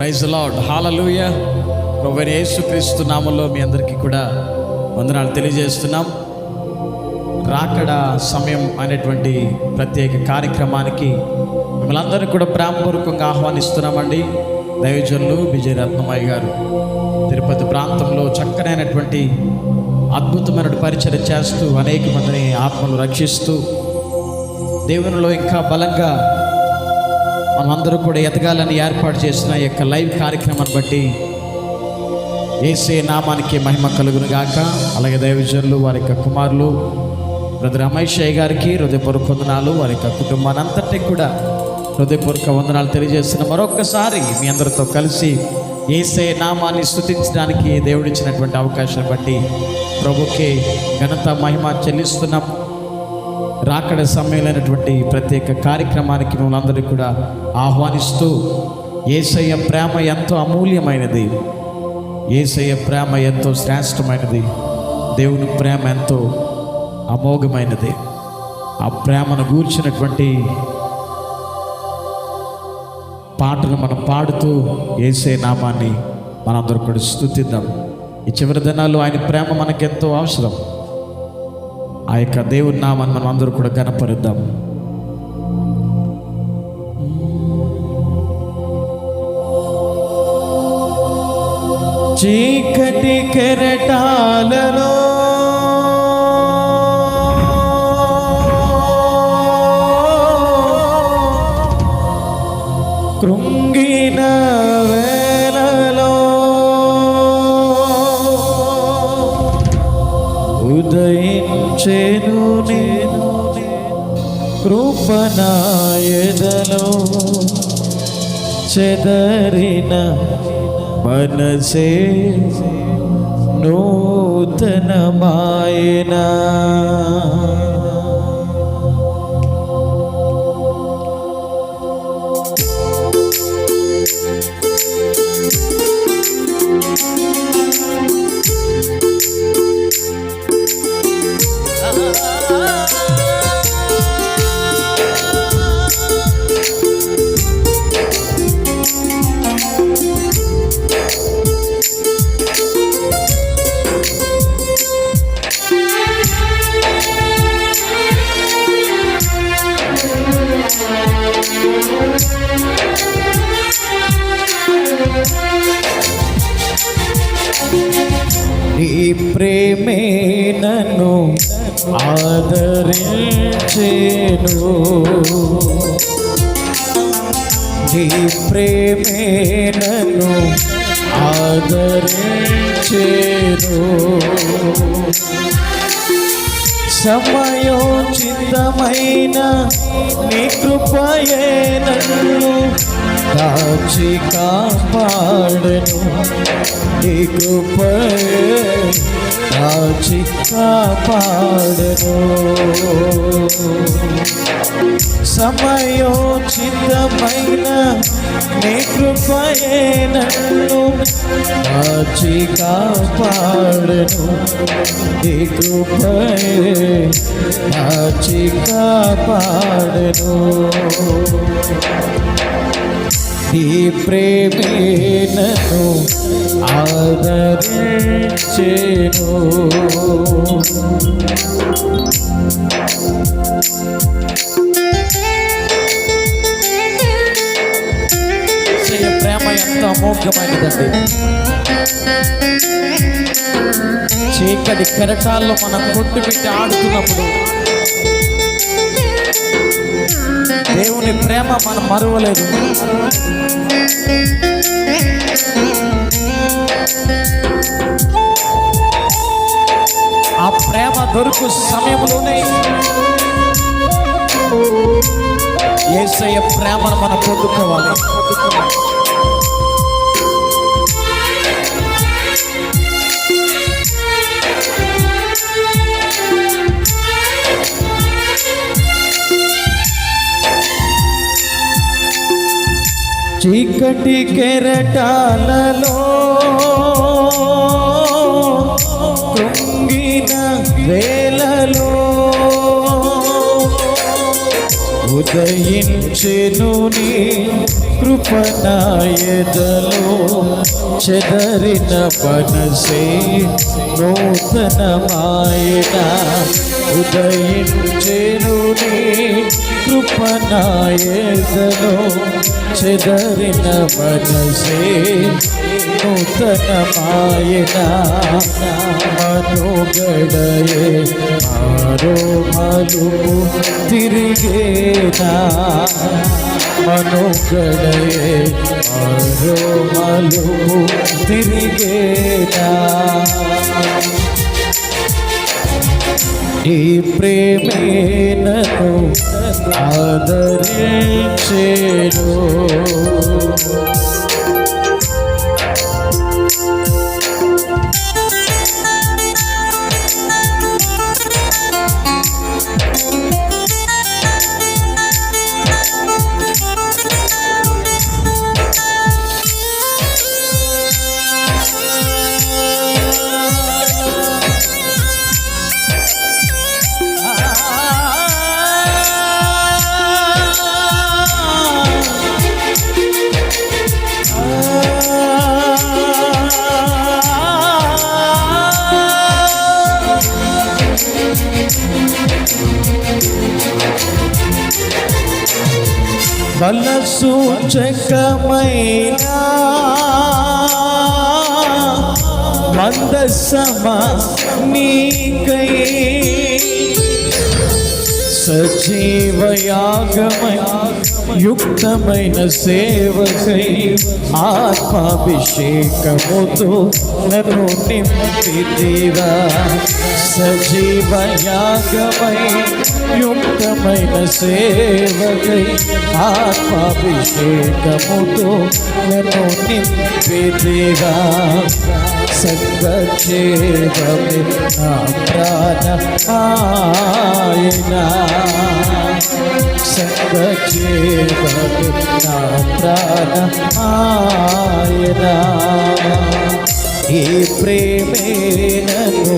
Praise the lord, హల్లెలూయా. ప్రభువైన యేసుక్రీస్తు నామములో మీ అందరికీ కూడా వందనాలు తెలియజేస్తున్నాం. రాకడ సమయం అనేటువంటి ప్రత్యేక కార్యక్రమానికి మిమ్మల్ని అందరినీ కూడా ప్రేమపూర్వకంగా ఆహ్వానిస్తున్నామండి. దైవజనులు విజయరత్నమయ్య గారు తిరుపతి ప్రాంతంలో చక్కనైనటువంటి అద్భుతమైన పరిచయం చేస్తూ అనేక మందిని ఆత్మలు రక్షిస్తూ దేవునిలో ఇంకా బలంగా మనమందరూ కూడా ఎదగాలని ఏర్పాటు చేసిన ఈ యొక్క లైవ్ కార్యక్రమాన్ని బట్టి యేసే నామానికి మహిమ కలుగును గాక. అలాగే దైవజనులు వారి యొక్క కుమారులు బ్రదర్ అమేషయ్య గారికి హృదయపూర్వక వందనాలు, వారి యొక్క కుటుంబాన్ని అంతటికి కూడా హృదయపూర్వక వందనాలు తెలియజేస్తున్న మరొకసారి మీ అందరితో కలిసి యేసే నామాన్ని స్తుతించడానికి దేవుడిచ్చినటువంటి అవకాశాన్ని బట్టి ప్రభుకే ఘనత మహిమ చెల్లిస్తున్నాం. రాకడ సమయంలోనటువంటి ప్రత్యేక కార్యక్రమానికి మిమ్మల్ని అందరికీ కూడా ఆహ్వానిస్తూ, యేసయ్య ప్రేమ ఎంతో అమూల్యమైనది, యేసయ్య ప్రేమ ఎంతో శ్రేష్టమైనది, దేవుని ప్రేమ ఎంతో అమోఘమైనది. ఆ ప్రేమను గూర్చినటువంటి పాటలు మనం పాడుతూ యేసే నామాన్ని మనందరూ కూడా స్తుతిద్దాం. ఈ చివరి దినాల్లో ఆయన ప్రేమ మనకెంతో అవసరం. ఆ యొక్క దేవుని నామాన్ని మనం అందరూ కూడా ఘనపరుద్దాం. చీకటి కెరటాలలో కృంగిన వేళలో ఉదయించెను నేను కృపణాయదలో చెదరిన మనసే నూతనమాయనా. నీ ప్రేమే నన్ను ఆదరించెను, నీ ప్రేమే నన్ను ఆదరించెను. సమయోచితమైన నీ కృపయే నన్ను కాచి కాపాడెను, నీ కృపయే కాచి కాపాడెను. సమయోచితమైన నీ కృపయే నన్ను కాచి కాపాడెను, నీ కృపయే కాచి కాపాడెను. నీ ప్రేమే నన్ను ఆదరించెను. ప్రేమ ఎంత అమోఘమైనదండి. చీకటి కెరటాల్లో మనం కొట్టుపెట్టి ఆడుతున్నప్పుడు దేవుని ప్రేమ మనం మరువలేదు. ఆ ప్రేమ దొరుకు సమయంలోనే యేసయ్య ప్రేమను మనం పొందుకోవాలి. చీకటి కెరటాలలో కృంగిన వేళలో ఉదయించెను నీ కృపణాయదలో చెదరిన మనసే నూతనమాయన ఉదయించెను నీ కృపణాయదలో చెదరిన మనసే నూతనమాయన మనుగడయే మారో మలుపు తిరిగేనా మనుగడయే మారో మలుపు తిరిగేనా ఈ ప్రేమే నన్ను ఆదరించెను బలసూచకమైన మందసమా నీకై సజీవయాగమై యుక్తమైన సేవకై ఆత్మాభిషేకముతో నన్ను నింపితివా సజీవయాగమై యుక్తమైన సేవకై ఆత్మాభిషేకముతో నన్ను నింపితివా సంగక్షేమమే నా ప్రాణమాయన సంగక్షేమమే నా ప్రాణమాయన ఈ ప్రేమే నన్ను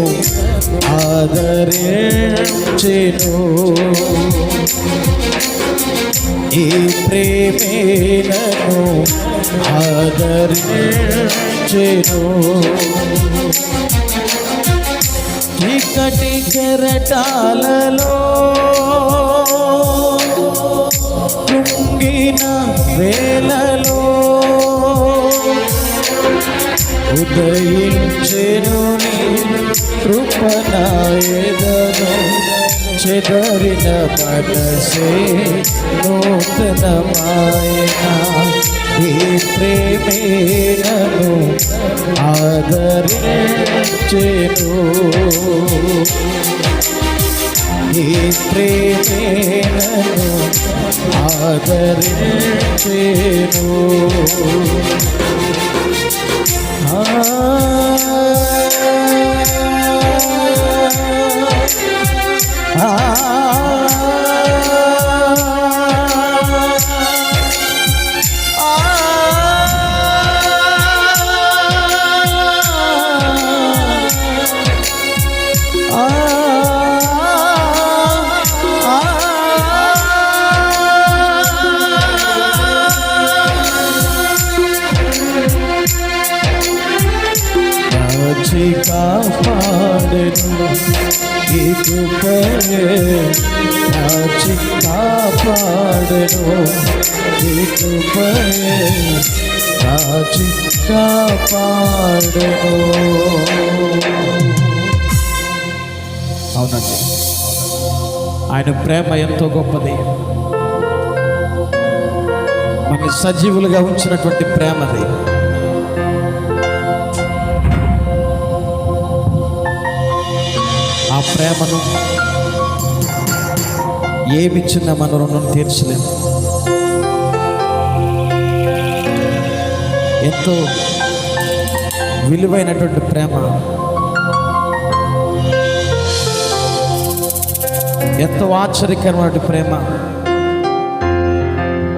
ఆదరించెను ఈ ప్రేమే నన్ను ఆదరించెను చీకటి కెరటాలలో కృంగిన వేళలో ఉదయించెను నీ కృపణాయదలో చెదరిన మనసే నూతనమాయన ఈ ప్రేమే నన్ను ఆదరించెను ఈ ప్రేమే నన్ను ఆదరించెను కాపాడెను ఈ కృపయే కాచి కాపాడెను ఈ కృపయే కాచి కాపాడెను. అవునండి, ఆయన ప్రేమ ఎంతో గొప్పది. మన సజీవులుగా ఉంచినటువంటి ప్రేమది. ఆ ప్రేమను ఏమిచ్చినా మన రుణం తీర్చలేము. ఎంతో విలువైనటువంటి ప్రేమ, ఎంతో ఆశ్చర్యకరమైన ప్రేమ.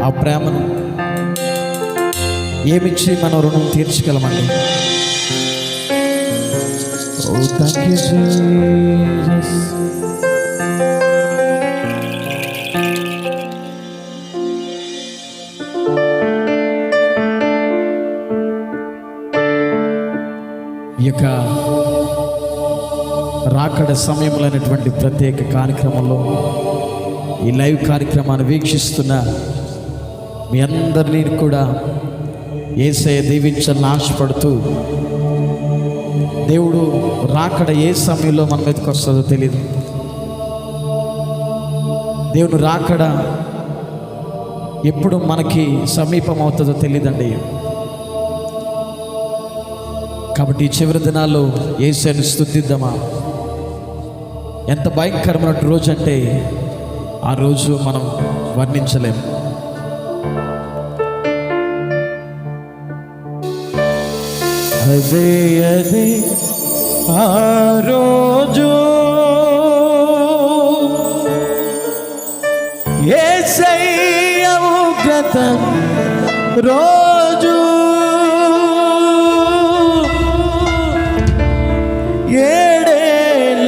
ఆ ప్రేమను ఏమిచ్చి మన రుణం తీర్చగలమండి? Oh, thank you, Jesus. ఈ యొక్క రాకడ సమయంలో అనేటువంటి ప్రత్యేక కార్యక్రమంలో ఈ లైవ్ కార్యక్రమాన్ని వీక్షిస్తున్న మీ అందరినీ కూడా యేసయ్య దీవించాలని ఆశపడుతూ, దేవుడు రాకడ ఏ సమయంలో మన మీదకి వస్తుందో తెలియదు. దేవుడు రాకడ ఎప్పుడు మనకి సమీపం అవుతుందో తెలియదండి. కాబట్టి ఈ చివరి దినాల్లో యేసయ్యను స్తుతిద్దామా. ఎంత భయంకరమైన రోజు అంటే ఆ రోజు మనం వర్ణించలేం. అదే అదే ఆ రోజు యేసయ్య ఉగ్రత రోజు, ఏడేళ్ళ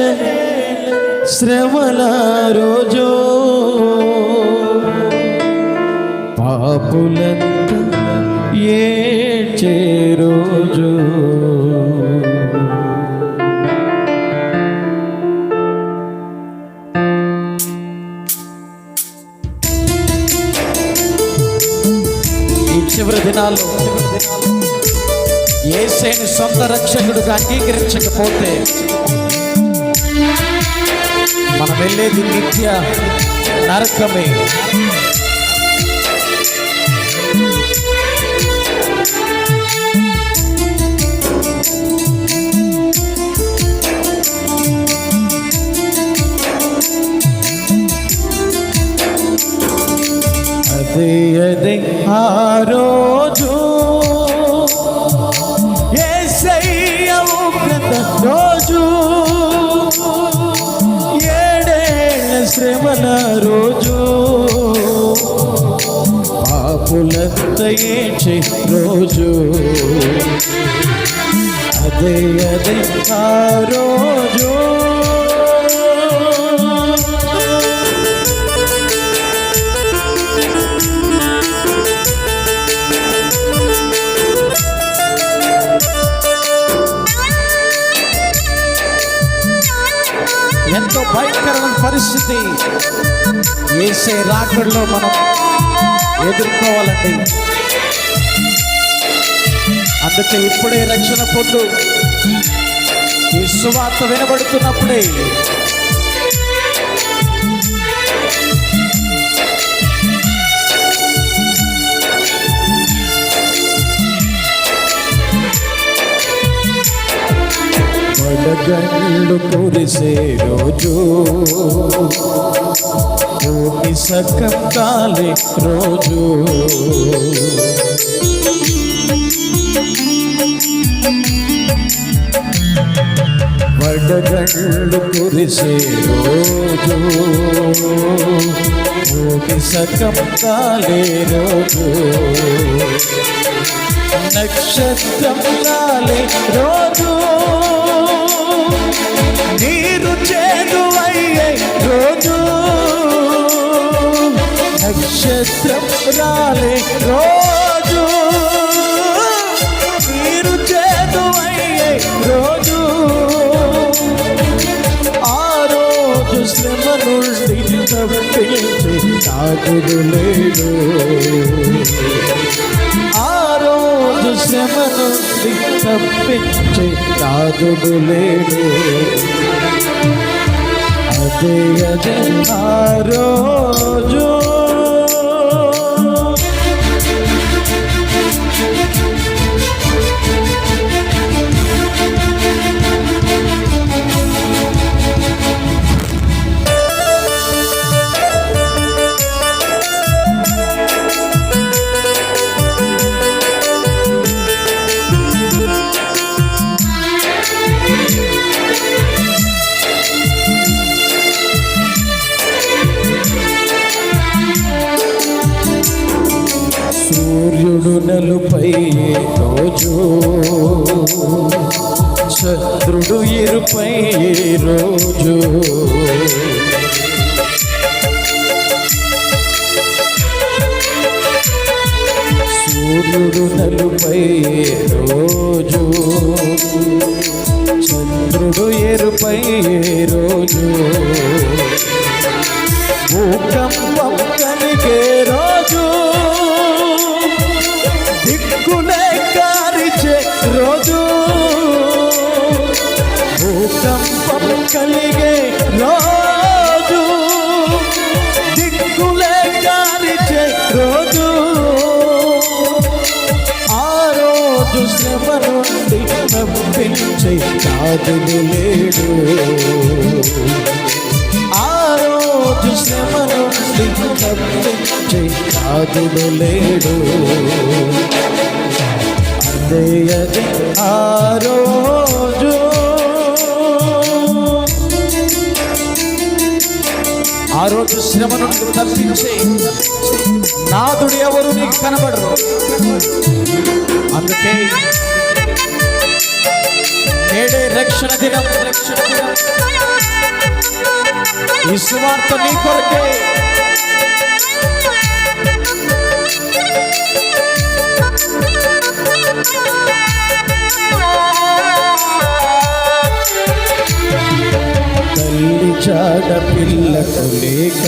శ్రమల రోజు, పాపులంతా ఏడ్చే రోజు. ఈ చివరి దినాల్లో యేసయ్యను సొంత రక్షకుడుగా అంగీకరించకపోతే మనం వెళ్ళేది నిత్య నరకమే. అదే అదే ఆ రోజు యేసయ్య ఉగ్రత రోజు, ఏడేళ్ళ శ్రమల రోజు, పాపులంతా ఏడ్చే రోజు. అదే అదే ఆ రోజు. ఎంతో భయంకరమైన పరిస్థితి యేసయ్య రాకడలో మనం ఎదుర్కోవాలండి. అందుకే ఇప్పుడే రక్షణ పొందు. ఈ సువార్త వినబడుతున్నప్పుడే వడగండ్లు కురిసే రోజు, భూమి సగం కాలే రోజు, వడగండ్లు కురిసే రోజు, భూమి సగం కాలే రోజు, నక్షత్రం కాలే రోజు, నీరు చేదు అయ్యే రోజు, నక్షత్రం రాలే రోజు, నీరు చేదు అయ్యే రోజు, ఆ రోజు శ్రమ నుండి తప్పించి నాకుడు లేడు, ఆ రోజు శ్రమ నుండి తప్పించి నాకుడు లేడు. అదే అదే ఆ రోజు. సూర్యుడు నలుపై రోజు, చంద్రుడు ఇరుపై రోజు, సూర్యుడు నలుపై రోజు, చంద్రుడు ఎరుపై రోజు, భూకంపం కలిగే రోజు, దిక్కులే కారిచే రోజు, భూకంపం కలిగే రోజు, దిక్కులే కారిచే రోజు, ఆ రోజు శ్రమ నుండి తప్పించే నాదుడు లేడు, ఆ రోజు శ్రమ నుండి తప్పించే నాదుడు లేడు. అదే అదే ఆ రోజు, ఆ రోజు శ్రమ నుండి తప్పించే నాదుడు ఎవరు నీకు కనబడరు. అందుకే నేడే రక్షణ దినం, ఈ సువార్త నీ కొరకే. తల్లి జాడ పిల్లకు లేక,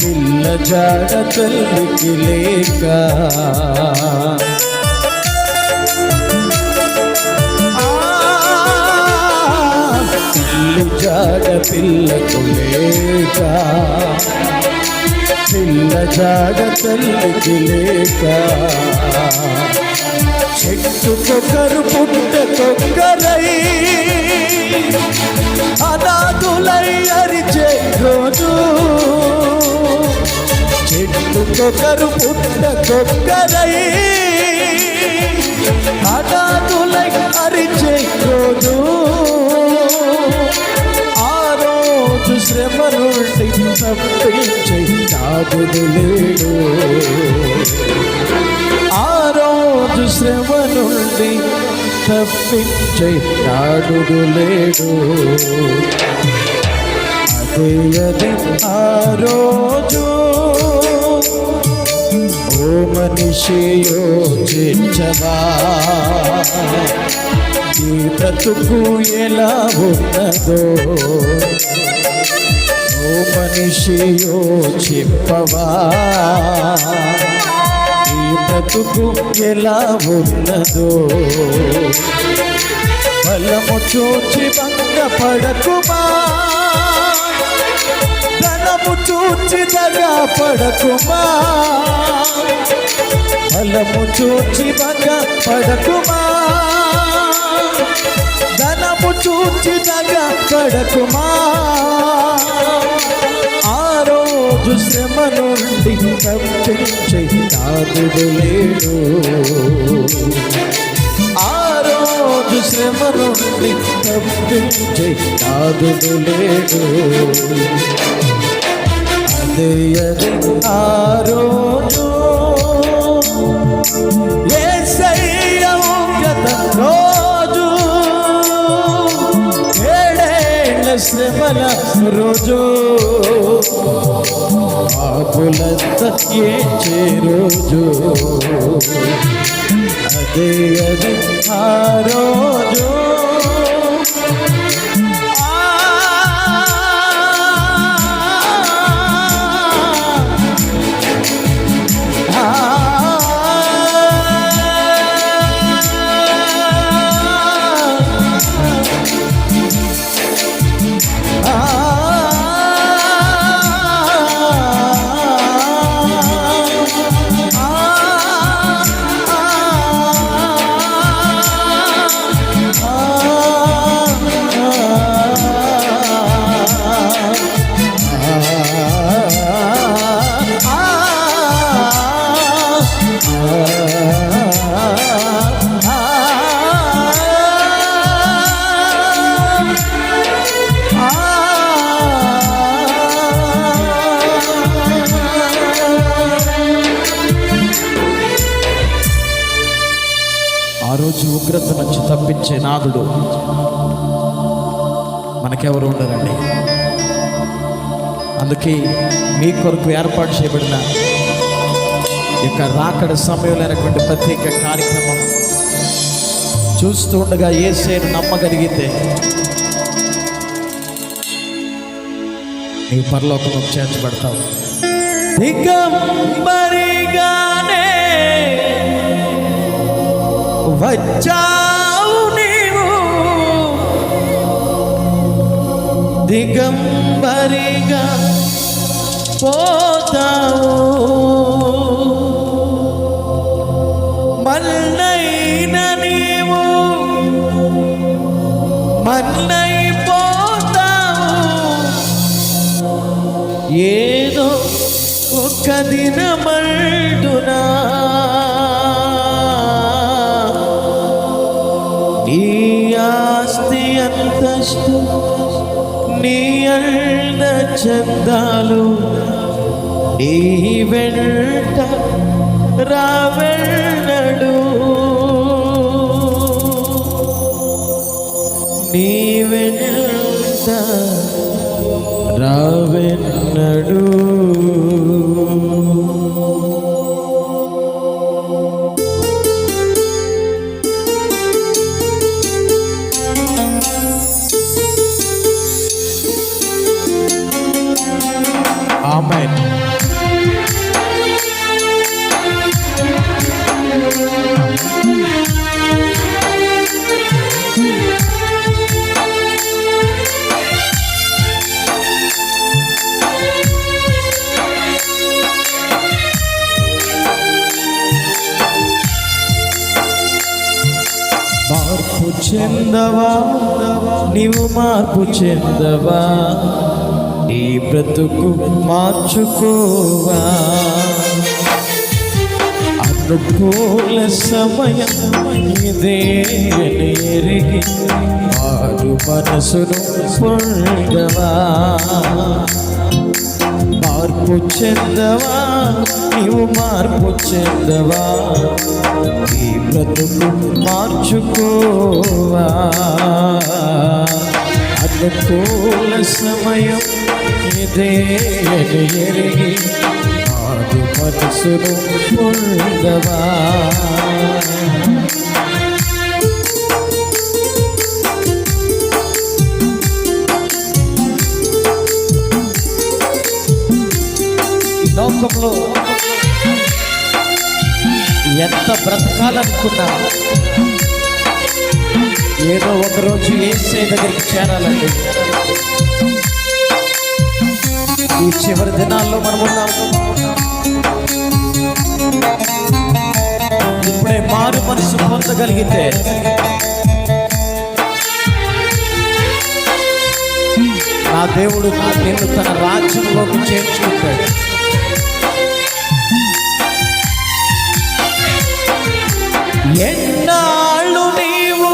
పిల్ల జాడ తల్లికి లేక, తల్లి జాడ పిల్లకు లేక, పిల్ల జాడ తల్లికి లేక, చెట్టుకొకరు పుట్టకొక్కరై అనాథులై అరిచే రోజు, చెట్టుకొకరు పుట్టకొక్కరై అనాథులై అరిచే రోజు, ఆ రోజు శ్రమ నుండి తప్పించే నాదుడు లేడు, ఆ రోజు శ్రమ నుండి తప్పించే నాదుడు లేడు. అదే అదే ఆ రోజు, ఓ మనిషి యోచించవా, ఈ బ్రతుకు ఎలా ఉన్నదో, ఓ మనిషి యోచింపవా, ఈ బ్రతుకు ఎలా ఉన్నదో, బలము చూచి భంగపడకుమా, ధనము చూచి దగా పడకుమా, బలము చూచి భంగపడకుమా, ధనము చూచి దగా పడకుమా, ఆ రోజు శ్రమ నుండి తప్పించే నాదుడు లేడు, ఆ రోజు శ్రమ నుండి తప్పించే నాదుడు లేడు. అదే అదే ఆ రోజు, యేసయ్య ఉగ్రత రోజు, ఏడేళ్ల శ్రమల రోజు, పాపులంతా ఏడ్చే రోజు, అదే అదే ఆ రోజు, రోజు ఉగ్రత నుంచి తప్పించే నాదుడు మనకెవరు ఉండరండి. అందుకే మీ కొరకు ఏర్పాటు చేయబడిన ఇక రాకడ సమయంలో అయినటువంటి ప్రత్యేక కార్యక్రమం చూస్తూ ఉండగా యేసుని నమ్మగలిగితే నీవు పరలోకంలో చేర్చబడతావు. దిగంబరిగానే వచ్చావు నీవు, దిగంబరిగా పోతావు, మన్నైన నీవు మన్నైపోతావు, ఏదో ఒక దినమంటునా నీ ఆస్తి అంతస్తు నీ అన్న చందాలు నీ వెంట రావెన్నడు, నీ వెంట రావెన్నడు. ఆమేన్. మార్పు చెందవా నీవు, మార్పు చెందవా, నీ బ్రతుకు మార్చుకోవా, అనుకూల సమయం ఇదే ఎరిగి మారు మనసును పొందవా. మార్పు చెందవా నీవు, మార్పు చెందవా, నీ బ్రతుకు మార్చుకోవా, అనుకూల సమయం ఇదే ఎరిగి మారు మనసును పొందవా. లోకంలో ఎంత బ్రతకాలనుకున్నా ఏదో ఒకరోజు యేసయ్య దగ్గరికి చేరాలండి. ఈ చివరి దినాల్లో మనం ఉన్నాము. ఇప్పుడే మారు మనసు పొందగలిగితే నా దేవుడు నిన్ను తన రాజ్యంలోకి చేర్చుకుంటాడు. ఎన్నాళ్ళు నీవు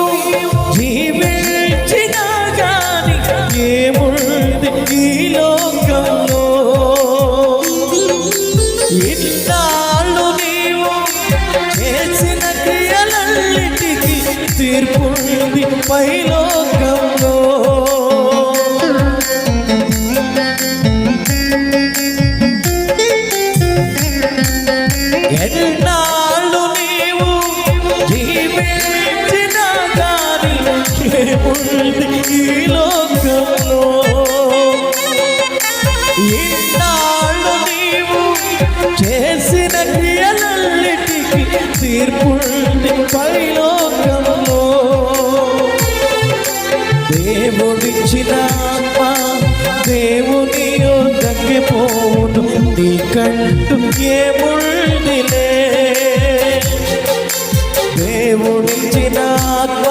జీవించినా గాని ఏముంది ఈ లోకంలో, ఇన్నాళ్ళు నీవు చేసిన క్రియలన్నిటికీ తీర్పుంది పైలోకంలో. ఎన్నాళ్ళు నీవు జీవించినా గాని ఏముంది ఈ లోకంలో, ఇన్నాళ్ళు నీవు చేసిన క్రియలన్నిటికీ తీర్పుంది పైలోకంలో. దేవుడిచ్చిన ఆత్మ దేవుని యొద్దకి పోవును, నీకంటూ ఏముందిలే. దేవుడిచ్చిన ఆత్మ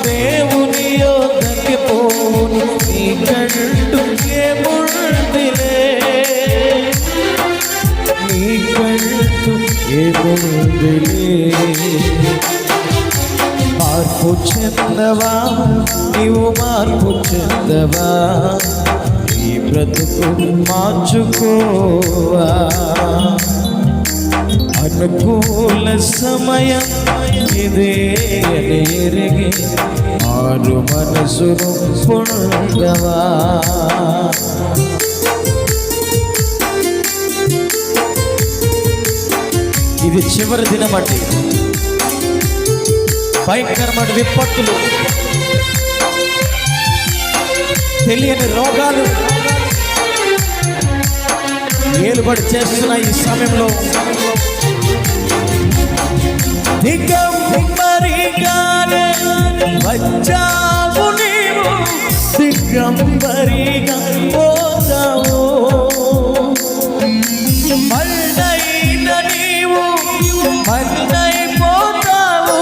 దేవుని యొద్దకి పోవును, నీకంటూ ఏముందిలే, నీకంటూ ఏముందిలే. మార్పు చెందవా నీవు, మార్పు చెందవా, నీ బ్రతుకు మార్చుకోవా, అనుకూల సమయం ఇదే ఎరిగి మారు మనసును పొందవా. ఇది చివరి దినమటి, భయంకరమైన విపత్తులు, తెలియని రోగాలు ఏలుబడి చేస్తున్న ఈ సమయంలో దిగంబరిగానే వచ్చావు నీవు, దిగంబరిగా పోతావు. మళ్ళైన నీవు మళ్ళైపోతావు,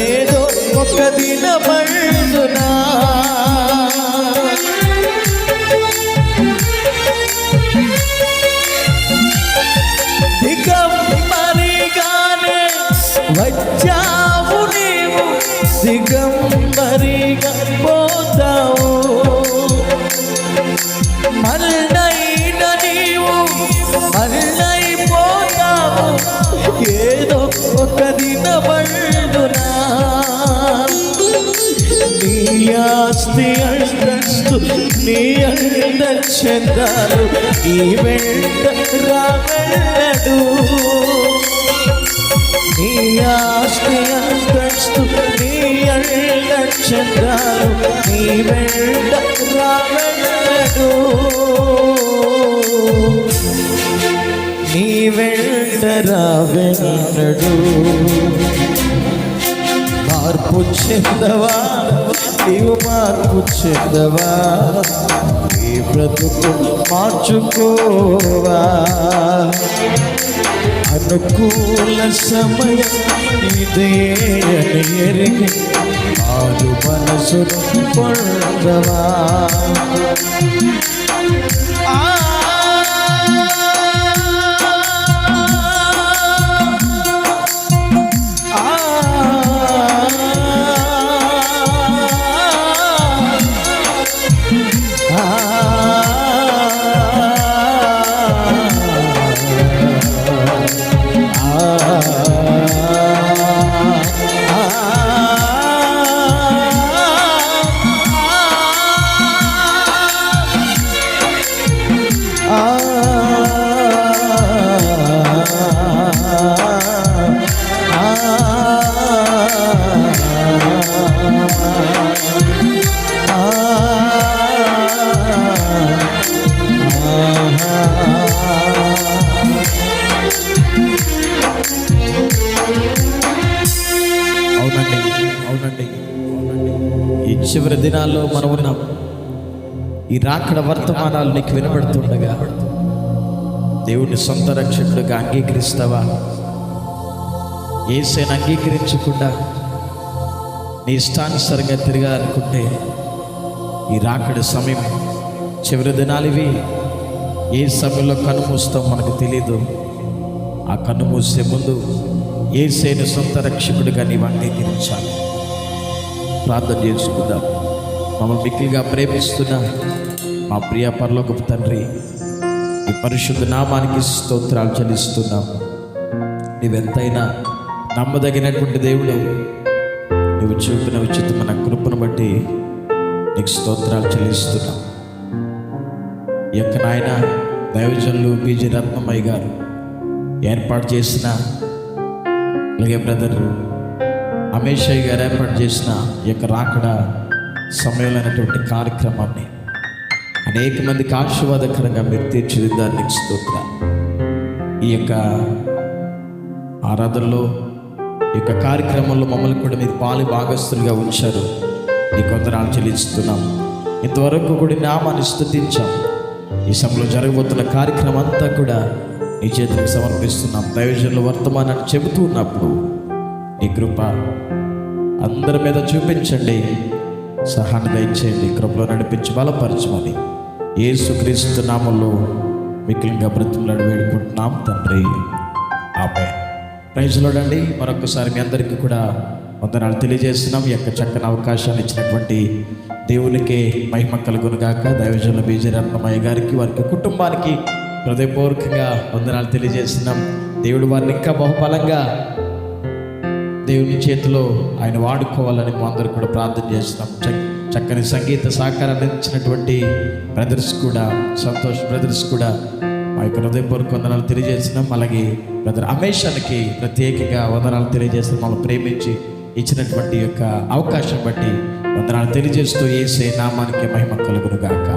ఏదో ఒక దినమందునా. దిగంబరిగానే వచ్చావు నీవు, దిగంబరిగా పోతావు. మళ్ళైన నీవు మళ్ళైపోతావు, ఏదో ఒక దినమందునా. నీ ఆస్తి అంతస్తు నీ అందచందాలు నీ వెంట రావెళ్ళడు. నీ ఆస్తి అంతస్తు నీ అందచందాలు నీ వెంట రావెళ్ళడు. నీ వెంట రావెళ్ళడు. మార్పు చెందవా, నీవు మార్పు చెందవా, నీ బ్రతుకు మార్చుకోవా. అనుకూల సమయం ఇదే అని ఎరిగి మారు మనసును పొందవా. ఈ చివరి దినాల్లో మనం ఉన్నాం. ఈ రాకడ వర్తమానాలు నీకు వినబడుతుండగా దేవుని సొంత రక్షకుడిగా అంగీకరిస్తావా? యేసుని అంగీకరించకుండా నీ ఇష్టానుసారంగా తిరగాలనుకుంటే ఈ రాకడ సమయం చివరి దినాలు ఇవి. ఏ సమయంలో కన్ను మూస్తాం మనకు తెలీదు. ఆ కన్ను మూసే ముందు యేసుని సొంత రక్షకుడిగా నీవు అంగీకరించాలి. ప్రార్థన చేసుకుందాం. మమ్మల్ని మిక్కిలిగా ప్రేమిస్తున్న మా ప్రియ పరలోకపు తండ్రి, ఈ పరిశుద్ధ నామానికి స్తోత్రాలు చెల్లిస్తున్నాం. నీవెంతైనా నమ్మదగినటువంటి దేవుడు. నువ్వు చూపిన ఉచితమైన కృపను బట్టి నీకు స్తోత్రాలు చెల్లిస్తున్నాం. ఈ యొక్క నాయన దైవజనులు పీజీ రత్నమయ్య గారు ఏర్పాటు చేసిన, అలాగే బ్రదర్ అమేషయ్య గారు ఏర్పాటు చేసిన ఈ యొక్క రాకడ సమయంలోనటువంటి కార్యక్రమాన్ని అనేక మందికి ఆశీర్వాదకరంగా మీరు తీర్చిదిద్దారు. స్తోత్రాలు. ఈ యొక్క ఆరాధనలో ఈ యొక్క కార్యక్రమంలో మమ్మల్ని కూడా మీరు పాలి భాగస్తులుగా ఉంచారు. నీ కొందరాలు చెల్లిస్తున్నాం. ఇంతవరకు కూడా నామాన్ని స్తుతించాం. ఈ సమయంలో జరగబోతున్న కార్యక్రమం అంతా కూడా నీ చేతులకు సమర్పిస్తున్నాం. దైవజనుల వర్తమానాన్ని చెబుతూ ఉన్నప్పుడు నీ కృప అందరి మీద చూపించండి, సహాయాన్ని దయచేయండి, కృపలో నడిపించి బలపరచమని యేసుక్రీస్తు నామములో మిక్కిలిగా బ్రతుకులాడి వేడుకుంటున్నాం తండ్రి. ఆమేన్. ప్రైజ్ లార్డ్ అండి. మరొకసారి మీ అందరికీ కూడా వందనాలు తెలియజేస్తున్నాం. ఈ యొక్క చక్కని అవకాశాన్ని ఇచ్చినటువంటి దేవునికే మహిమ కలుగునుగాక. దైవజనుల పీజీ రత్నమయ్య గారికి, వారికి కుటుంబానికి హృదయపూర్వకంగా వందనాలు తెలియజేస్తున్నాం. దేవుడు వారిని ఇంకా బహుబలంగా దేవుని చేతిలో ఆయన వాడుకోవాలని మా అందరూ కూడా ప్రార్థన చేస్తున్నాం. చక్కని సంగీత సహకారాన్ని ఇచ్చినటువంటి బ్రదర్స్ కూడా, సంతోష్ బ్రదర్స్ కూడా మా యొక్క హృదయపూర్వక వందనాలు తెలియజేస్తున్నాం. అలాగే బ్రదర్ అమేషానికి ప్రత్యేకంగా వందనాలు తెలియజేస్తున్నాం. మమ్మల్ని ప్రేమించి ఇచ్చినటువంటి యొక్క అవకాశం బట్టి వందనాలు తెలియజేస్తూ యేసే నామానికి మహిమ కలుగును గాక.